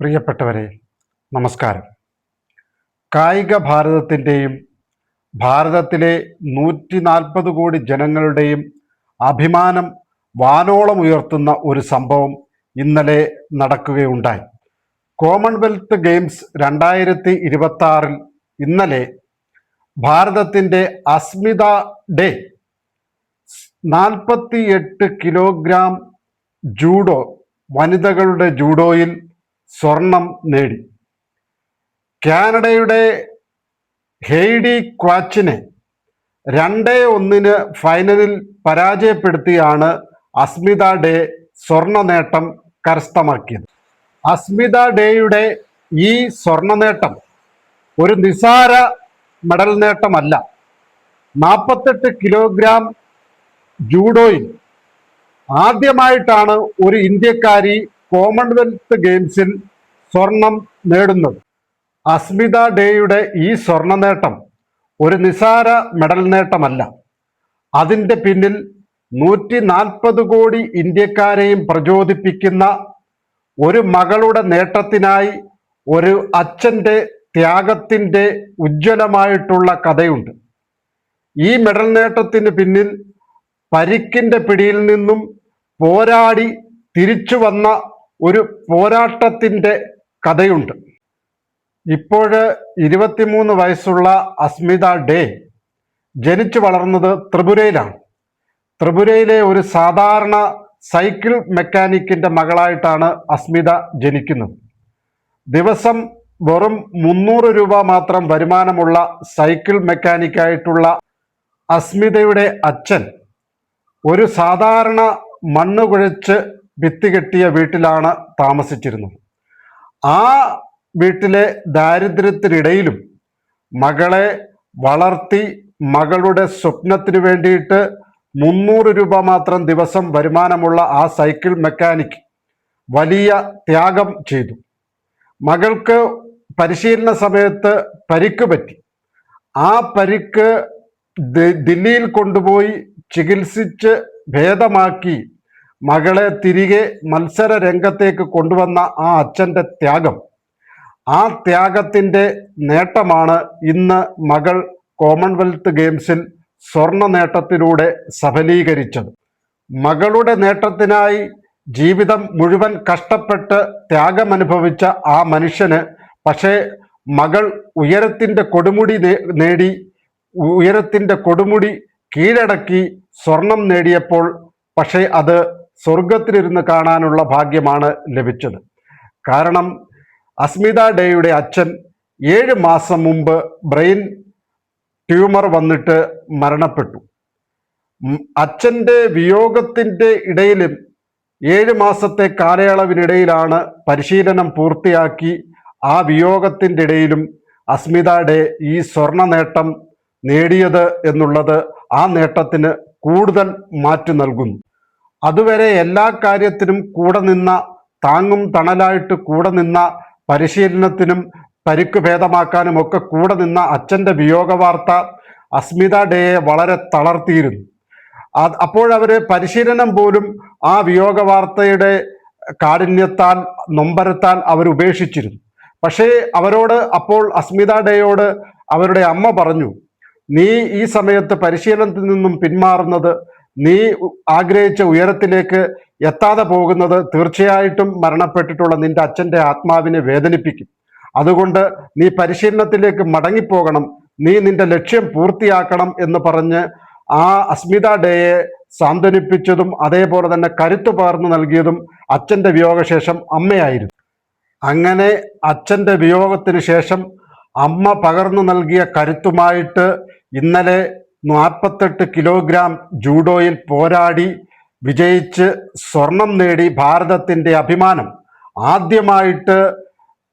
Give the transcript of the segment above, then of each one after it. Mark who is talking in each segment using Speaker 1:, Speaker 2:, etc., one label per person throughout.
Speaker 1: പ്രിയപ്പെട്ടവരെ, നമസ്കാരം. കായിക ഭാരതത്തിൻ്റെയും ഭാരതത്തിലെ 140 കോടി ജനങ്ങളുടെയും അഭിമാനം വാനോളം ഉയർത്തുന്ന ഒരു സംഭവം ഇന്നലെ നടക്കുകയുണ്ടായി. കോമൺവെൽത്ത് ഗെയിംസ് 2026 ഇന്നലെ ഭാരതത്തിൻ്റെ അസ്മിത ഡേ 48 കിലോഗ്രാം ജൂഡോ വനിതകളുടെ ജൂഡോയിൽ സ്വർണം നേടി. കാനഡയുടെ ഹെയ്ഡി ക്വാച്ചിനെ 2-1 ഫൈനലിൽ പരാജയപ്പെടുത്തിയാണ് അസ്മിത ഡേ സ്വർണ്ണ നേട്ടം കരസ്ഥമാക്കിയത്. അസ്മിത ഡേയുടെ ഈ സ്വർണ്ണ നേട്ടം ഒരു നിസാര മെഡൽ നേട്ടമല്ല. 48 കിലോഗ്രാം ജൂഡോയിൽ ആദ്യമായിട്ടാണ് ഒരു ഇന്ത്യക്കാരി കോമൺവെൽത്ത് ഗെയിംസിൽ സ്വർണം നേടുന്നത്. അസ്മിത ഡേയുടെ ഈ സ്വർണ്ണ നേട്ടം ഒരു നിസാര മെഡൽ നേട്ടമല്ല. അതിൻ്റെ പിന്നിൽ 140 കോടി ഇന്ത്യക്കാരെയും പ്രചോദിപ്പിക്കുന്ന ഒരു മകളുടെ നേട്ടത്തിനായി ഒരു അച്ഛൻ്റെ ത്യാഗത്തിൻ്റെ ഉജ്ജ്വലമായിട്ടുള്ള കഥയുണ്ട്. ഈ മെഡൽ നേട്ടത്തിന് പിന്നിൽ പരിക്കിൻ്റെ പിടിയിൽ നിന്നും പോരാടി തിരിച്ചു വന്ന ഒരു പോരാട്ടത്തിൻ്റെ കഥയുണ്ട്. ഇപ്പോഴ് 23 വയസ്സുള്ള അസ്മിത ഡേ ജനിച്ചു വളർന്നത് ത്രിപുരയിലാണ്. ത്രിപുരയിലെ ഒരു സാധാരണ സൈക്കിൾ മെക്കാനിക്കിൻ്റെ മകളായിട്ടാണ് അസ്മിത ജനിക്കുന്നത്. ദിവസം വെറും 300 രൂപ മാത്രം വരുമാനമുള്ള സൈക്കിൾ മെക്കാനിക്കായിട്ടുള്ള അസ്മിതയുടെ അച്ഛൻ ഒരു സാധാരണ മണ്ണ് കുഴച്ച് ഭിത്തി കെട്ടിയ വീട്ടിലാണ് താമസിച്ചിരുന്നത്. ആ വീട്ടിലെ ദാരിദ്ര്യത്തിനിടയിലും മകളെ വളർത്തി മകളുടെ സ്വപ്നത്തിന് വേണ്ടിയിട്ട് 300 രൂപ മാത്രം ദിവസം വരുമാനമുള്ള ആ സൈക്കിൾ മെക്കാനിക് വലിയ ത്യാഗം ചെയ്തു. മകൾക്ക് പരിശീലന സമയത്ത് പരിക്ക് പറ്റി. ആ പരിക്ക് ദില്ലിയിൽ കൊണ്ടുപോയി ചികിത്സിച്ച് ഭേദമാക്കി മകളെ തിരികെ മത്സര രംഗത്തേക്ക് കൊണ്ടുവന്ന ആ അച്ഛൻ്റെ ത്യാഗം, ആ ത്യാഗത്തിൻ്റെ നേട്ടമാണ് ഇന്ന് മകൾ കോമൺവെൽത്ത് ഗെയിംസിൽ സ്വർണ്ണ നേട്ടത്തിലൂടെ സഫലീകരിച്ചത്. മകളുടെ നേട്ടത്തിനായി ജീവിതം മുഴുവൻ കഷ്ടപ്പെട്ട് ത്യാഗമനുഭവിച്ച ആ മനുഷ്യന് പക്ഷേ മകൾ ഉയരത്തിൻ്റെ കൊടുമുടി നേടി, ഉയരത്തിൻ്റെ കൊടുമുടി കീഴടക്കി സ്വർണം നേടിയപ്പോൾ പക്ഷേ അത് സ്വർഗത്തിലിരുന്ന് കാണാനുള്ള ഭാഗ്യമാണ് ലഭിച്ചത്. കാരണം അസ്മിത ഡേയുടെ അച്ഛൻ 7 മാസം മുമ്പ് ബ്രെയിൻ ട്യൂമർ വന്നിട്ട് മരണപ്പെട്ടു. അച്ഛൻ്റെ വിയോഗത്തിൻ്റെ ഇടയിലും 7 മാസത്തെ കാലയളവിനിടയിലാണ് പരിശീലനം പൂർത്തിയാക്കി ആ വിയോഗത്തിൻ്റെ ഇടയിലും അസ്മിത ഡേ ഈ സ്വർണ്ണ നേട്ടം നേടിയത് എന്നുള്ളത് ആ നേട്ടത്തിന് കൂടുതൽ മാറ്റു നൽകുന്നു. അതുവരെ എല്ലാ കാര്യത്തിനും കൂടെ നിന്ന, താങ്ങും തണലായിട്ട് കൂടെ നിന്ന, പരിശീലനത്തിനും പരിക്ക് ഭേദമാക്കാനും ഒക്കെ കൂടെ നിന്ന അച്ഛൻ്റെ വിയോഗ വാർത്ത അസ്മിത ഡേയെ വളരെ തളർത്തിയിരുന്നു. അപ്പോഴവർ പരിശീലനം പോലും ആ വിയോഗ വാർത്തയുടെ കാഠിന്യത്താൽ, നൊമ്പരത്താൽ അവർ ഉപേക്ഷിച്ചിരുന്നു. പക്ഷേ അവരോട് അപ്പോൾ അസ്മിത ഡേയോട് അവരുടെ അമ്മ പറഞ്ഞു, നീ ഈ സമയത്ത് പരിശീലനത്തിൽ നിന്നും പിന്മാറുന്നത്, നീ ആഗ്രഹിച്ച ഉയരത്തിലേക്ക് എത്താതെ പോകുന്നത് തീർച്ചയായിട്ടും മരണപ്പെട്ടിട്ടുള്ള നിന്റെ അച്ഛൻ്റെ ആത്മാവിനെ വേദനിപ്പിക്കും. അതുകൊണ്ട് നീ പരിശീലനത്തിലേക്ക് മടങ്ങിപ്പോകണം, നീ നിന്റെ ലക്ഷ്യം പൂർത്തിയാക്കണം എന്ന് പറഞ്ഞ് ആ അസ്മിത ഡേയെ സാന്ത്വനിപ്പിച്ചതും അതേപോലെ തന്നെ കരുത്തു പകർന്നു നൽകിയതും അച്ഛൻ്റെ വിയോഗശേഷം അമ്മയായിരുന്നു. അങ്ങനെ അച്ഛൻ്റെ വിയോഗത്തിന് ശേഷം അമ്മ പകർന്നു നൽകിയ കരുത്തുമായിട്ട് ഇന്നലെ 48 കിലോഗ്രാം ജൂഡോയിൽ പോരാടി വിജയിച്ച് സ്വർണം നേടി ഭാരതത്തിൻ്റെ അഭിമാനം ആദ്യമായിട്ട്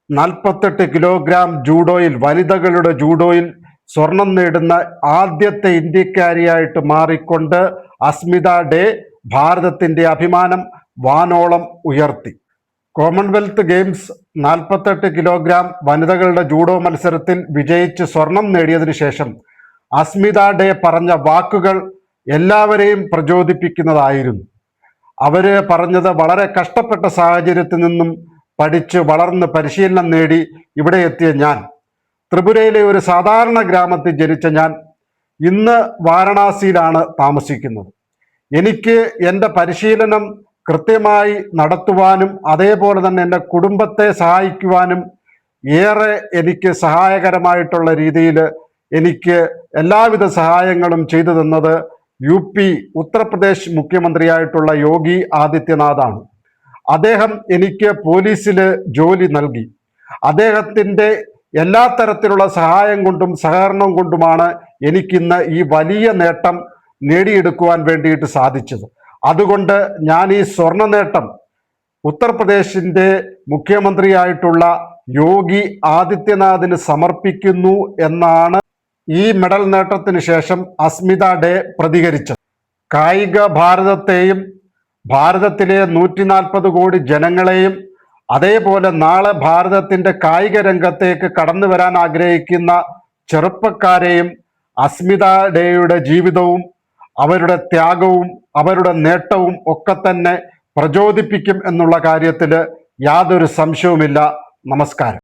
Speaker 1: 48 കിലോഗ്രാം ജൂഡോയിൽ, വനിതകളുടെ ജൂഡോയിൽ സ്വർണം നേടുന്ന ആദ്യത്തെ ഇന്ത്യക്കാരിയായിട്ട് മാറിക്കൊണ്ട് അസ്മിത ഡേ ഭാരതത്തിൻ്റെ അഭിമാനം വാനോളം ഉയർത്തി. കോമൺവെൽത്ത് ഗെയിംസ് 48 കിലോഗ്രാം വനിതകളുടെ ജൂഡോ മത്സരത്തിൽ വിജയിച്ച് സ്വർണം നേടിയതിനു ശേഷം അസ്മിത ഡേ പറഞ്ഞ വാക്കുകൾ എല്ലാവരെയും പ്രചോദിപ്പിക്കുന്നതായിരുന്നു. അവർ പറഞ്ഞത് വളരെ കഷ്ടപ്പെട്ട സാഹചര്യത്തിൽ നിന്നും പഠിച്ച് വളർന്ന് പരിശീലനം നേടി ഇവിടെ എത്തിയ ഞാൻ, ത്രിപുരയിലെ ഒരു സാധാരണ ഗ്രാമത്തിൽ ജനിച്ച ഞാൻ ഇന്ന് വാരണാസിയിലാണ് താമസിക്കുന്നത്. എനിക്ക് എൻ്റെ പരിശീലനം കൃത്യമായി നടത്തുവാനും അതേപോലെ തന്നെ എൻ്റെ കുടുംബത്തെ സഹായിക്കുവാനും ഏറെ എനിക്ക് സഹായകരമായിട്ടുള്ള രീതിയിൽ എനിക്ക് എല്ലാവിധ സഹായങ്ങളും ചെയ്തു തന്നത് ഉത്തർപ്രദേശ് മുഖ്യമന്ത്രിയായിട്ടുള്ള യോഗി ആദിത്യനാഥാണ്. അദ്ദേഹം എനിക്ക് പോലീസിൽ ജോലി നൽകി. അദ്ദേഹത്തിൻ്റെ എല്ലാ തരത്തിലുള്ള സഹായം കൊണ്ടും സഹകരണം കൊണ്ടുമാണ് എനിക്കിന്ന് ഈ വലിയ നേട്ടം നേടിയെടുക്കുവാൻ വേണ്ടിയിട്ട് സാധിച്ചത്. അതുകൊണ്ട് ഞാൻ ഈ സ്വർണ്ണ നേട്ടം ഉത്തർപ്രദേശിൻ്റെ മുഖ്യമന്ത്രിയായിട്ടുള്ള യോഗി ആദിത്യനാഥിന് സമർപ്പിക്കുന്നു എന്നാണ് ഈ മെഡൽ നേട്ടത്തിന് ശേഷം അസ്മിത ഡേ പ്രതികരിച്ചത്. കായിക ഭാരതത്തെയും ഭാരതത്തിലെ 140 കോടി ജനങ്ങളെയും അതേപോലെ നാളെ ഭാരതത്തിൻ്റെ കായിക രംഗത്തേക്ക് കടന്നു വരാൻ ആഗ്രഹിക്കുന്ന ചെറുപ്പക്കാരെയും അസ്മിത ഡേയുടെ ജീവിതവും അവരുടെ ത്യാഗവും അവരുടെ നേട്ടവും ഒക്കെ തന്നെ പ്രചോദിപ്പിക്കും എന്നുള്ള കാര്യത്തിൽ യാതൊരു സംശയവുമില്ല. നമസ്കാരം.